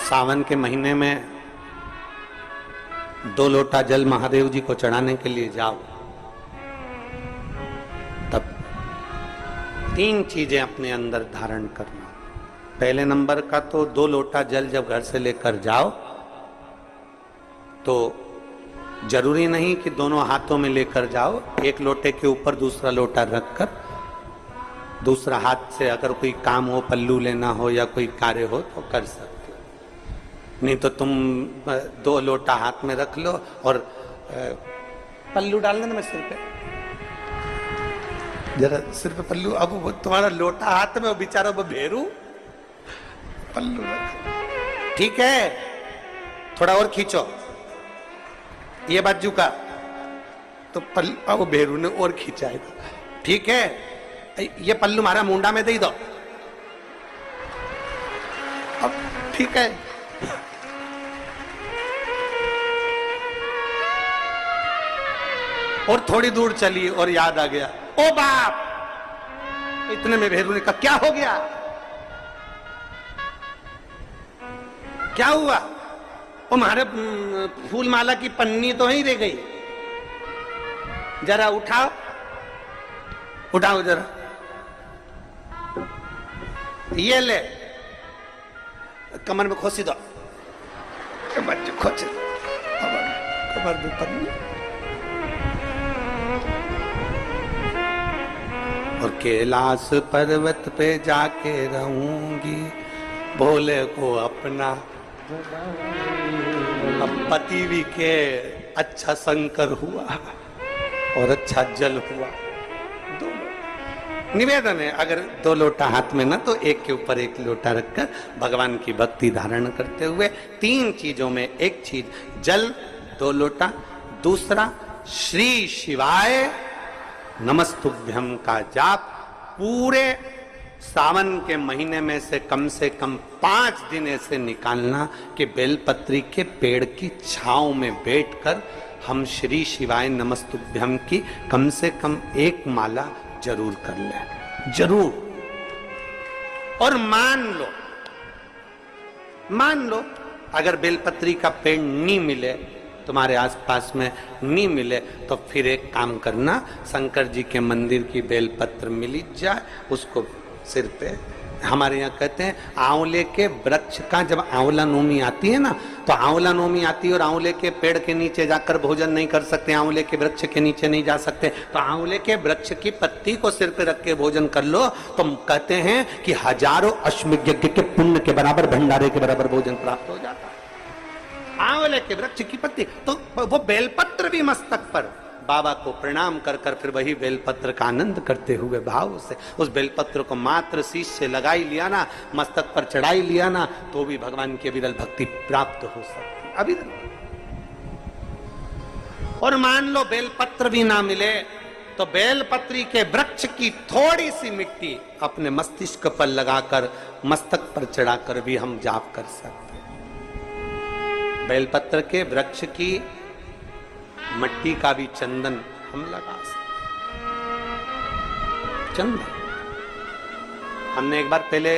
सावन के महीने में 2 लोटा जल महादेव जी को चढ़ाने के लिए जाओ, तब 3 चीजें अपने अंदर धारण करना। पहले नंबर का तो 2 लोटा जल जब घर से लेकर जाओ तो जरूरी नहीं कि दोनों हाथों में लेकर जाओ, एक लोटे के ऊपर दूसरा लोटा रखकर दूसरा हाथ से अगर कोई काम हो, पल्लू लेना हो या कोई कार्य हो तो कर सकते हो। नहीं तो तुम 2 लोटा हाथ में रख लो और पल्लू डालना ना मैं सिर पे, जरा सिर पे पल्लू। अब वो तुम्हारा लोटा हाथ में, वो बेचारा वो भेरू पल्लू रख, ठीक है, थोड़ा और खींचो ये बाजू का, तो पल्लू वो भेरू ने और खींचाएगा, ठीक है, ये पल्लू मारा मुंडा में दे दो, अब ठीक है। और थोड़ी दूर चली और याद आ गया, ओ बाप, इतने में भेरू ने कहा क्या हो गया, क्या हुआ? वो हमारे फूल माला की पन्नी तो ही रह गई, जरा उठाओ उठाओ जरा, ये ले कमर में खोसी दो, कमर खोसी दो, कमर में पन्नी। और कैलाश पर्वत पे जाके रहूंगी, भोले को अपना। अब पति भी के अच्छा शंकर हुआ और अच्छा जल हुआ, 2 लोटा। निवेदन है, अगर 2 लोटा हाथ में ना तो एक के ऊपर एक लोटा रखकर भगवान की भक्ति धारण करते हुए 3 चीजों में एक चीज जल, 2 लोटा, दूसरा श्री शिवाय नमस्तुभ्यम का जाप पूरे सावन के महीने में से कम 5 दिन ऐसे निकालना कि बेलपत्री के पेड़ की छांव में बैठकर हम श्री शिवाय नमस्तुभ्यम की कम से कम 1 माला जरूर कर लें, जरूर। और मान लो अगर बेलपत्री का पेड़ नहीं मिले, तुम्हारे आसपास में नहीं मिले, तो फिर एक काम करना, शंकर जी के मंदिर की बेलपत्र मिल जाए, उसको सिर पे, हमारे यहाँ कहते हैं आंवले के वृक्ष का, जब आंवला नवमी आती है ना, तो आंवला नवमी आती है और आंवले के पेड़ के नीचे जाकर भोजन नहीं कर सकते, आंवले के वृक्ष के नीचे नहीं जा सकते, तो आंवले के वृक्ष की पत्ती को सिर पे रख के भोजन कर लो, तो कहते हैं कि हजारों अश्वमेध यज्ञ के पुण्य के बराबर, भंडारे के बराबर भोजन प्राप्त हो जाता है। आंवले के वृक्ष की पत्ती, तो वो बेलपत्र भी मस्तक पर बाबा को प्रणाम कर कर फिर वही बेलपत्र का आनंद करते हुए भाव से उस बेलपत्र को मात्र शीश से लगाई लिया ना, मस्तक पर चढ़ाई लिया ना, तो भी भगवान की अविरल भक्ति प्राप्त हो सकती, अविरल। और मान लो बेलपत्र भी ना मिले तो बेलपत्री के वृक्ष की थोड़ी सी मिट्टी अपने मस्तिष्क पर लगाकर, मस्तक पर चढ़ाकर भी हम जाप कर सकते। बेलपत्र के वृक्ष की मट्टी का भी चंदन हम लगा सकते। चंदन हमने एक बार पहले